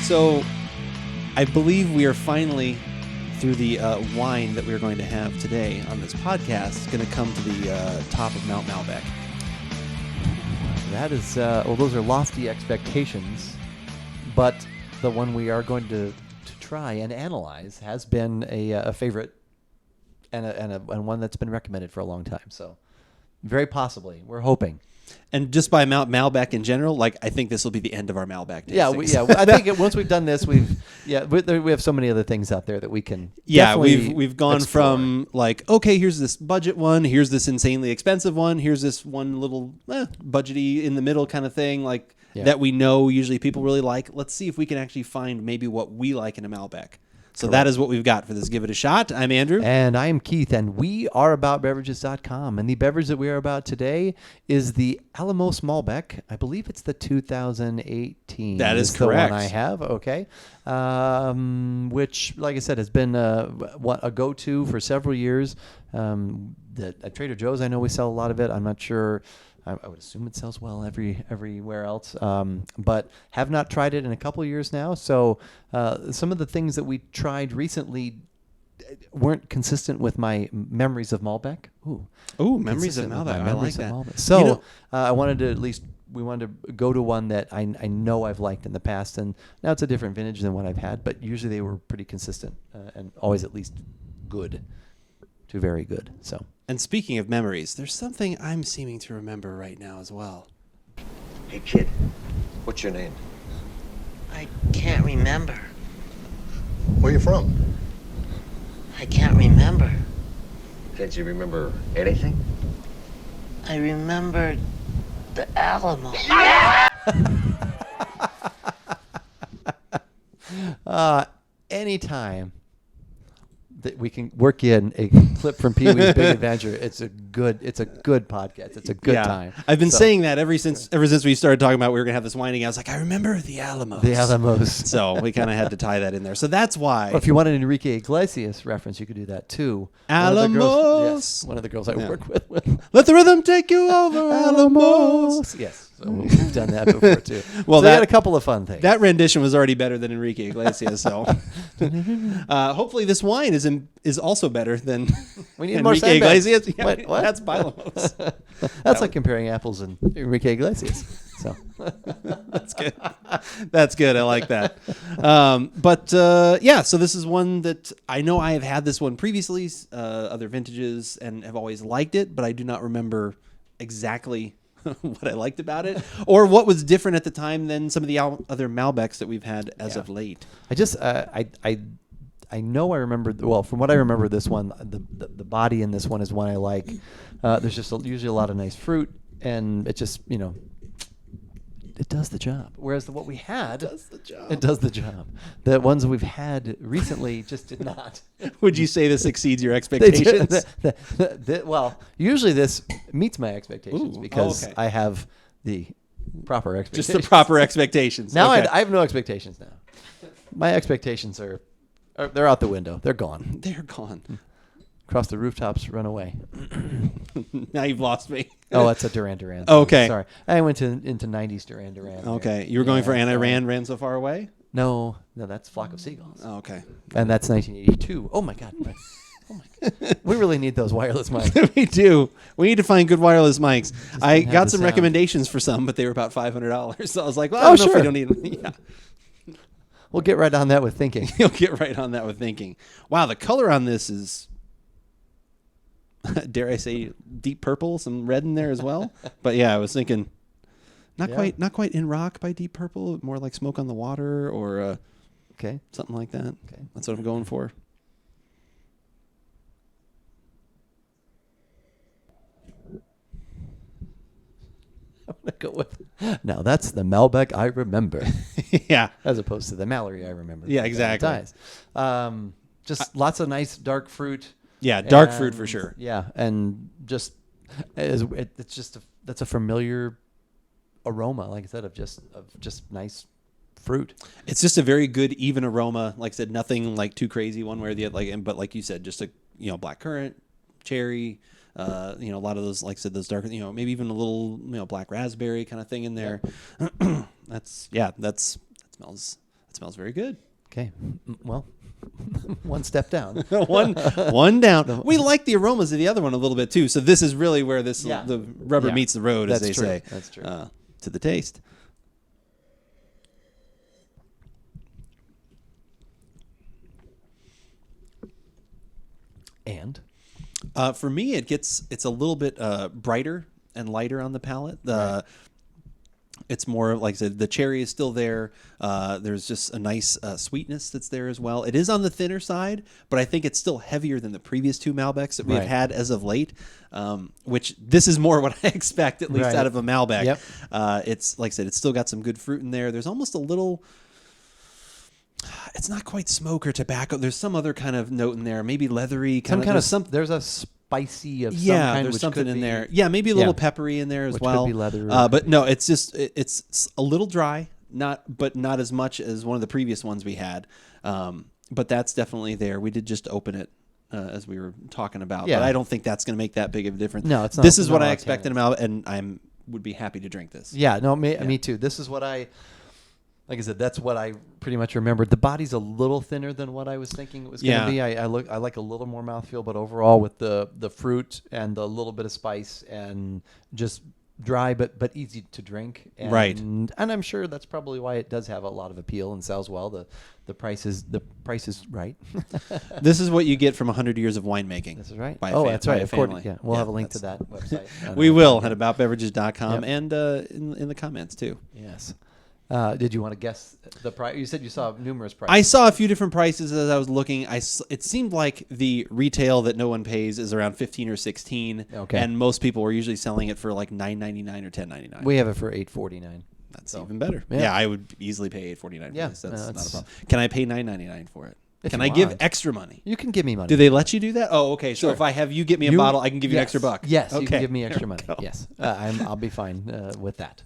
So, I believe we are finally, through the wine that we're going to have today on this podcast, going to come to the top of Mount Malbec. That is, those are lofty expectations, but the one we are going to try and analyze has been a favorite and one that's been recommended for a long time. So, very possibly, we're hoping. And just by Mount Malbec in general, I think this will be the end of our Malbec tastings. Yeah. I think once we've done this, we have so many other things out there that we can. Yeah, we've gone explore. from okay, here's this budget one, here's this insanely expensive one, here's this one little budgety in the middle kind of thing, that we know usually people really like. Let's see if we can actually find maybe what we like in a Malbec. So That is what we've got for this Give It a Shot. I'm Andrew. And I am Keith, and we are AboutBeverages.com. And the beverage that we are about today is the Alamos Malbec. I believe it's the 2018. That is correct. The one I have, okay. Which, like I said, has been a go-to for several years. At Trader Joe's, I know we sell a lot of it. I'm not sure. I would assume it sells well everywhere else, but have not tried it in a couple of years now. So some of the things that we tried recently weren't consistent with my memories of Malbec. Ooh, memories of Malbec. I like that. Malbec. So I wanted to we wanted to go to one that I know I've liked in the past, and now it's a different vintage than what I've had, but usually they were pretty consistent and always at least good to very good. So. And speaking of memories, there's something I'm seeming to remember right now as well. Hey, kid, what's your name? I can't remember. Where you from? I can't remember. Can't you remember anything? I remember the Alamo. Anytime that we can work in a clip from Pee-wee's Big Adventure, it's a good podcast. It's a good time. I've been saying that ever since we started talking about we were going to have this wine again. I was like, I remember the Alamos. The Alamos. So we kind of had to tie that in there. So that's why. Or if you want an Enrique Iglesias reference, you could do that too. Alamos. One of the girls I work with. Let the rhythm take you over, Alamos. Yes. So we've done that before too. Well, they had a couple of fun things. That rendition was already better than Enrique Iglesias. So hopefully this wine is also better than we need Enrique more Iglesias. Yeah, what? That's Alamos. That's like comparing apples and Enrique Iglesias. So that's good. That's good. I like that. So this is one that I know I have had this one previously, other vintages, and have always liked it, but I do not remember exactly what I liked about it or what was different at the time than some of the other Malbecs that we've had as of late. I just I know I remember from what I remember, this one the body in this one is one I like. There's just usually a lot of nice fruit, and it just it does the job. Whereas what we had It does the job. The ones we've had recently just did not. Would you say this exceeds your expectations? Well, usually this meets my expectations because okay. I have the proper expectations. Just the proper expectations. Now Okay. I have no expectations now. My expectations are they're out the window. They're gone. They're gone. Across the rooftops, run away. Now you've lost me. Oh, that's a Duran Duran. Okay. Sorry. I went into 90s Duran Duran. Okay. You were going for Anna Rand, Ran So Far Away? No, that's Flock of Seagulls. Oh, okay. And that's 1982. Oh, my God. We really need those wireless mics. We do. We need to find good wireless mics. I have got the some sound. recommendations for some, but they were about $500. So I was like, well, I don't know if we don't need them. Yeah. We'll get right on that with thinking. You'll get right on that with thinking. Wow, the color on this is, dare I say, deep purple, some red in there as well. But yeah, I was thinking, not quite in rock by Deep Purple, more like Smoke on the Water or Okay. something like that. Okay. That's what I'm going for. I'm going to go with. Now, that's the Malbec I remember. Yeah. As opposed to the Mallory I remember. Yeah, exactly. Just lots of nice dark fruit. Yeah, dark fruit for sure. Yeah, and just it's just that's a familiar aroma, like I said, of just nice fruit. It's just a very good even aroma. Like I said, nothing like too crazy one way or the other. But like you said, just a black currant, cherry. A lot of those, like I said, those dark. Maybe even a little black raspberry kind of thing in there. That smells That smells very good. Okay. Well, one step down. one down. We like the aromas of the other one a little bit too. So this is really where the rubber meets the road, as they say. That's true. To the taste. And for me, it's a little bit brighter and lighter on the palate. It's more, like I said, the cherry is still there. There's just a nice sweetness that's there as well. It is on the thinner side, but I think it's still heavier than the previous two Malbecs that we've had as of late, which this is more what I expect, at least out of a Malbec. Yep. It's, like I said, it's still got some good fruit in there. There's almost a little... It's not quite smoke or tobacco. There's some other kind of note in there, maybe leathery. There's a spicy of some kind. There's which something could in be, there. Yeah, maybe a little peppery in there as which well. could be leather. But no, it's just it's a little dry, not as much as one of the previous ones we had. But that's definitely there. We did just open it as we were talking about. Yeah. But I don't think that's going to make that big of a difference. No, it's not. This is not what a I lot of expected tannins. about, and would be happy to drink this. Yeah, no, me too. This is what like I said, that's what I pretty much remembered. The body's a little thinner than what I was thinking it was going to be. I like a little more mouthfeel, but overall with the fruit and the little bit of spice and just dry but easy to drink. And, Right. And I'm sure that's probably why it does have a lot of appeal and sells well. The price is right. This is what you get from 100 years of winemaking. This is right. By a That's by right. a Of course. family. Yeah, we'll have a link to that website. We will at AboutBeverages.com Yep. and in the comments too. Yes. Did you want to guess the price? You said you saw numerous prices. I saw a few different prices as I was looking. It seemed like the retail that no one pays is around 15 or 16. Okay. And most people were usually selling it for like $9.99 or $10.99. We have it for $8.49. That's even better. Yeah. Yeah, I would easily pay $8.49 for Yeah, this. That's not a it's- problem. Can I pay $9.99 for it? If Can you I give want. extra money? You can give me money. Do they let you do that? Oh, okay. So Sure. if I have you get me a bottle, I can give you an extra buck. Yes, okay. you can give me extra There we money. go. Yes, I'll be fine with that.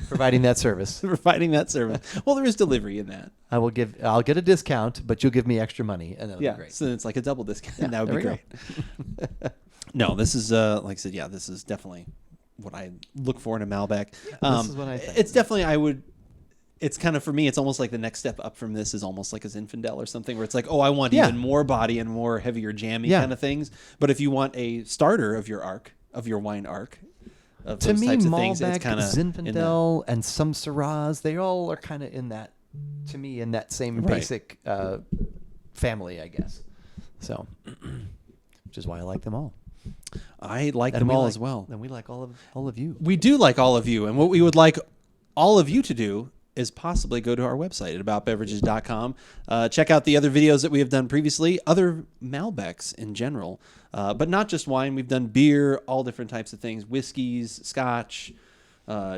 Providing that service, Providing that service. Well, there is delivery in that. I'll get a discount, but you'll give me extra money, and that'll be great. So it's like a double discount. Yeah, That would there be we great. No, this is like I said. Yeah, this is definitely what I look for in a Malbec. This is what I think. It's definitely It's kind of, for me, it's almost like the next step up from this is almost like a Zinfandel or something where it's like, oh, I want even more body and more heavier jammy kind of things. But if you want a starter of your wine arc, of To those me, types of things, Malbec, it's kind of Zinfandel, and some Syrahs, they all are kind of in that, to me, in that same Right. basic family, I guess. So, which is why I like them all. I like And them we all like- as well. And we like all of you. We do like all of you, and what we would like all of you to do is possibly go to our website at AboutBeverages.com. Check out the other videos that we have done previously, other Malbecs in general, but not just wine. We've done beer, all different types of things, whiskeys, scotch,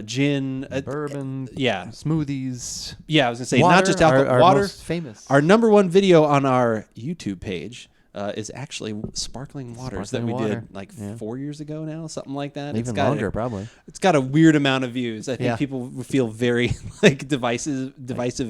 gin, Bourbon, smoothies. Yeah, I was going to say, Water, not just alcohol, our water. most famous. Our number one video on our YouTube page is actually sparkling waters that we did like 4 years ago now, something like that. Even longer, probably. It's got a weird amount of views. I think Yeah. people feel very like divisive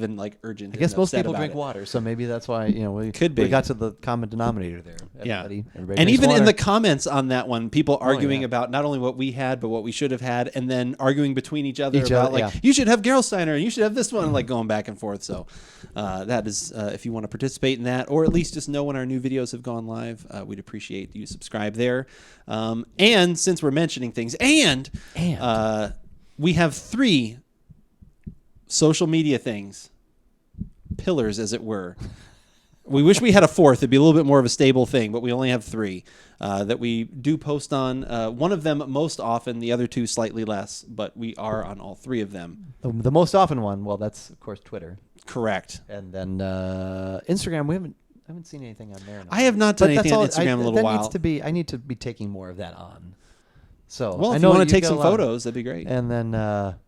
and like urgent. I guess and most upset people about drink it. water, so maybe that's why we Could be. we got to the common denominator there. Everybody And drinks even in water. the comments on that one, people arguing yeah. about not only what we had, but what we should have had, and then arguing between each other Each about other, like, yeah. you should have Gerolsteiner and you should have this one, and like going back and forth. So that is, if you want to participate in that, or at least just know when our new videos have gone live, we'd appreciate you subscribe there. And since we're mentioning things, we have 3 social media things, pillars as it were. We wish we had a 4th. It'd be a little bit more of a stable thing, but we only have 3 that we do post on. One of them most often, the other 2 slightly less, but we are on all 3 of them. the most often one, well, that's of course Twitter, Correct. and then Instagram. I haven't seen anything on there. I have not done anything on Instagram in a little that while. Needs to be. I need to be taking more of that on. So Well, I if know you want to take got some a lot. photos, that'd be great. And then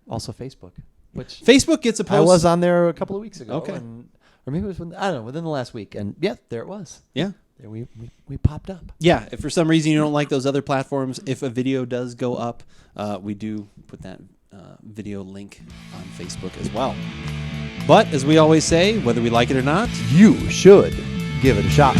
also Facebook, which Facebook gets a post. I was on there a couple of weeks ago. Okay. Or maybe it was within the last week, and yeah, there it was. Yeah. There we popped up. Yeah, if for some reason you don't like those other platforms, if a video does go up, we do put that video link on Facebook as well. But as we always say, whether we like it or not, You should give it a shot.